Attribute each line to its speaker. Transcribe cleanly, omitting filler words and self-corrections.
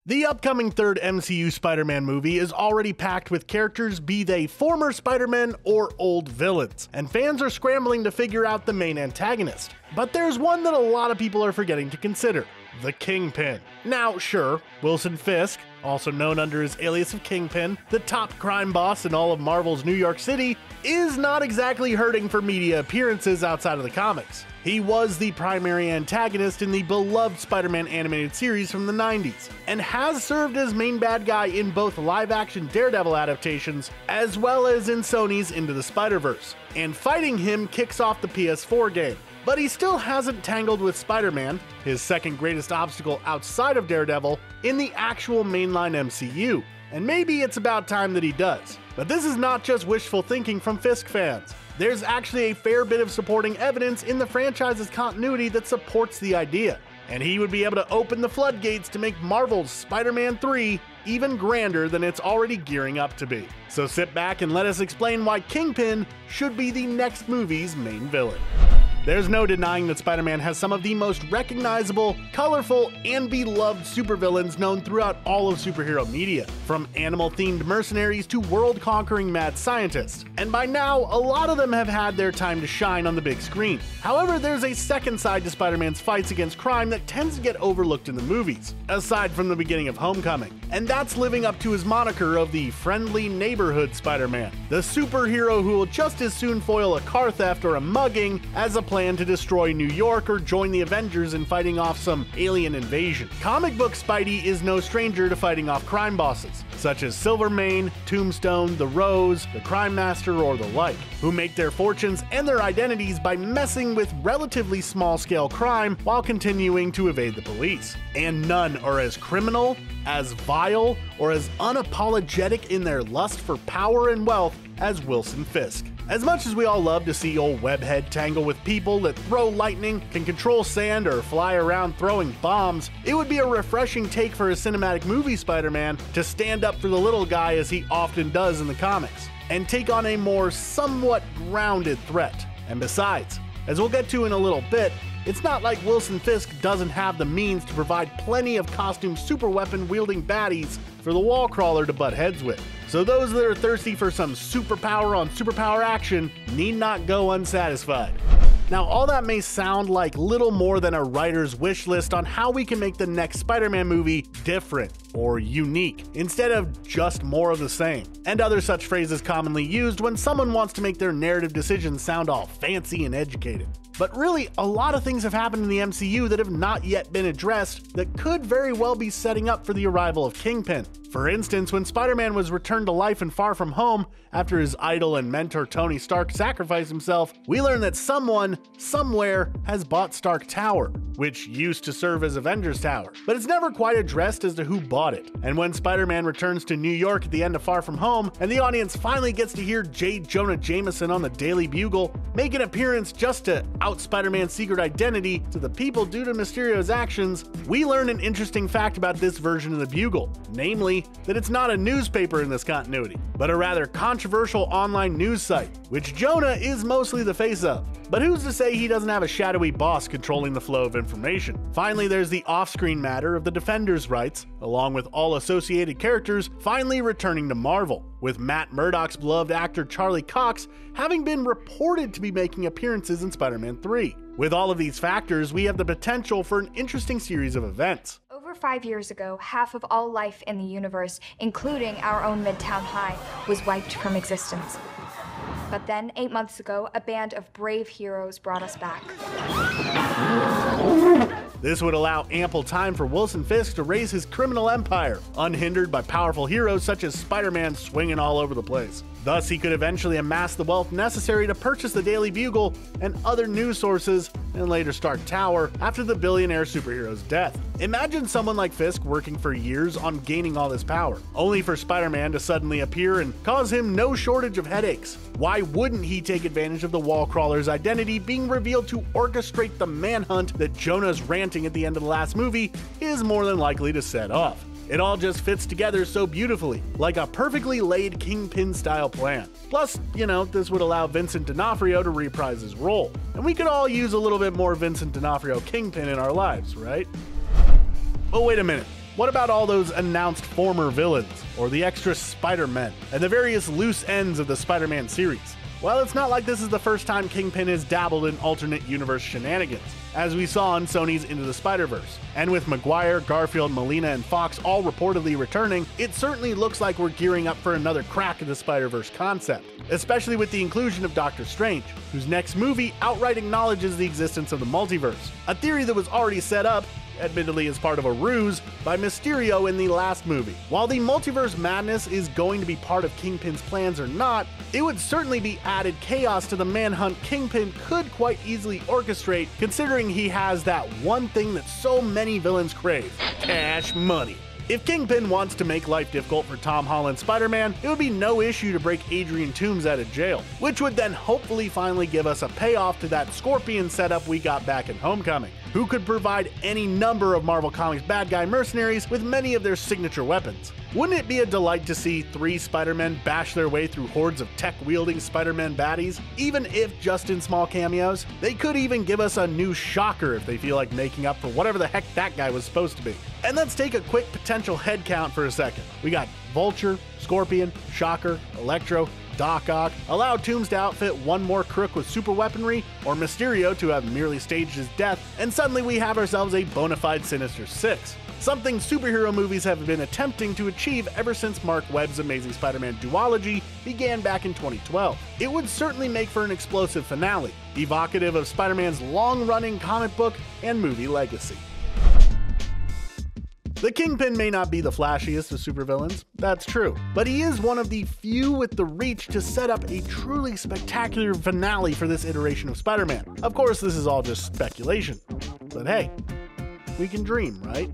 Speaker 1: The upcoming third MCU Spider-Man movie is already packed with characters, be they former Spider-Men or old villains, and fans are scrambling to figure out the main antagonist. But there's one that a lot of people are forgetting to consider: the Kingpin. Now, sure, Wilson Fisk, also known under his alias of Kingpin, the top crime boss in all of Marvel's New York City, is not exactly hurting for media appearances outside of the comics. He was the primary antagonist in the beloved Spider-Man animated series from the 90s, and has served as main bad guy in both live-action Daredevil adaptations, as well as in Sony's Into the Spider-Verse. And fighting him kicks off the PS4 game. But he still hasn't tangled with Spider-Man, his second greatest obstacle outside of Daredevil, in the actual mainline MCU. And maybe it's about time that he does. But this is not just wishful thinking from Fisk fans. There's actually a fair bit of supporting evidence in the franchise's continuity that supports the idea. And he would be able to open the floodgates to make Marvel's Spider-Man 3 even grander than it's already gearing up to be. So sit back and let us explain why Kingpin should be the next movie's main villain. There's no denying that Spider-Man has some of the most recognizable, colorful, and beloved supervillains known throughout all of superhero media, from animal-themed mercenaries to world-conquering mad scientists. And by now, a lot of them have had their time to shine on the big screen. However, there's a second side to Spider-Man's fights against crime that tends to get overlooked in the movies, aside from the beginning of Homecoming. And that's living up to his moniker of the friendly neighborhood Spider-Man, the superhero who will just as soon foil a car theft or a mugging as a plan to destroy New York or join the Avengers in fighting off some alien invasion. Comic book Spidey is no stranger to fighting off crime bosses, such as Silvermane, Tombstone, the Rose, the Crime Master, or the like, who make their fortunes and their identities by messing with relatively small-scale crime while continuing to evade the police. And none are as criminal, as vile, or as unapologetic in their lust for power and wealth as Wilson Fisk. As much as we all love to see old Webhead tangle with people that throw lightning, can control sand, or fly around throwing bombs, it would be a refreshing take for a cinematic movie Spider-Man to stand up for the little guy as he often does in the comics, and take on a more somewhat grounded threat. And besides, as we'll get to in a little bit, it's not like Wilson Fisk doesn't have the means to provide plenty of costume superweapon-wielding baddies for the wall crawler to butt heads with. So those that are thirsty for some superpower on superpower action need not go unsatisfied. Now, all that may sound like little more than a writer's wish list on how we can make the next Spider-Man movie different or unique, instead of just more of the same, and other such phrases commonly used when someone wants to make their narrative decisions sound all fancy and educated. But really, a lot of things have happened in the MCU that have not yet been addressed that could very well be setting up for the arrival of Kingpin. For instance, when Spider-Man was returned to life in Far From Home after his idol and mentor Tony Stark sacrificed himself, we learn that someone, somewhere, has bought Stark Tower, which used to serve as Avengers Tower, but it's never quite addressed as to who bought it. And when Spider-Man returns to New York at the end of Far From Home, and the audience finally gets to hear J. Jonah Jameson on the Daily Bugle make an appearance just to out Spider-Man's secret identity to the people due to Mysterio's actions, we learn an interesting fact about this version of the Bugle, namely that it's not a newspaper in this continuity, but a rather controversial online news site, which Jonah is mostly the face of. But who's to say he doesn't have a shadowy boss controlling the flow of information? Finally, there's the off-screen matter of the Defenders' rights, along with all associated characters finally returning to Marvel, with Matt Murdock's beloved actor Charlie Cox having been reported to be making appearances in Spider-Man 3. With all of these factors, we have the potential for an interesting series of events.
Speaker 2: Over 5 years ago, half of all life in the universe, including our own Midtown High, was wiped from existence. But then, 8 months ago, a band of brave heroes brought us back.
Speaker 1: This would allow ample time for Wilson Fisk to raise his criminal empire, unhindered by powerful heroes such as Spider-Man swinging all over the place. Thus, he could eventually amass the wealth necessary to purchase the Daily Bugle and other news sources, and later Stark Tower after the billionaire superhero's death. Imagine someone like Fisk working for years on gaining all this power, only for Spider-Man to suddenly appear and cause him no shortage of headaches. Why wouldn't he take advantage of the wall crawler's identity being revealed to orchestrate the manhunt that Jonah's ranting at the end of the last movie is more than likely to set off? It all just fits together so beautifully, like a perfectly laid Kingpin-style plan. Plus, this would allow Vincent D'Onofrio to reprise his role. And we could all use a little bit more Vincent D'Onofrio Kingpin in our lives, right? Oh, wait a minute. What about all those announced former villains, or the extra Spider-Men, and the various loose ends of the Spider-Man series? Well, it's not like this is the first time Kingpin has dabbled in alternate universe shenanigans, as we saw in Sony's Into the Spider-Verse. And with Maguire, Garfield, Molina, and Fox all reportedly returning, it certainly looks like we're gearing up for another crack at the Spider-Verse concept, especially with the inclusion of Doctor Strange, whose next movie outright acknowledges the existence of the multiverse, a theory that was already set up, admittedly as part of a ruse, by Mysterio in the last movie. While the multiverse madness is going to be part of Kingpin's plans or not, it would certainly be added chaos to the manhunt Kingpin could quite easily orchestrate, considering he has that one thing that so many villains crave: cash money. If Kingpin wants to make life difficult for Tom Holland's Spider-Man, it would be no issue to break Adrian Toomes out of jail, which would then hopefully finally give us a payoff to that Scorpion setup we got back in Homecoming, who could provide any number of Marvel Comics bad guy mercenaries with many of their signature weapons. Wouldn't it be a delight to see 3 Spider-Men bash their way through hordes of tech-wielding Spider-Man baddies, even if just in small cameos? They could even give us a new Shocker if they feel like making up for whatever the heck that guy was supposed to be. And let's take a quick potential head count for a second. We got Vulture, Scorpion, Shocker, Electro, Doc Ock, allow Toomes to outfit one more crook with super weaponry, or Mysterio to have merely staged his death, and suddenly we have ourselves a bona fide Sinister Six. Something superhero movies have been attempting to achieve ever since Mark Webb's Amazing Spider-Man duology began back in 2012. It would certainly make for an explosive finale, evocative of Spider-Man's long-running comic book and movie legacy. The Kingpin may not be the flashiest of supervillains, that's true, but he is one of the few with the reach to set up a truly spectacular finale for this iteration of Spider-Man. Of course, this is all just speculation, but hey, we can dream, right?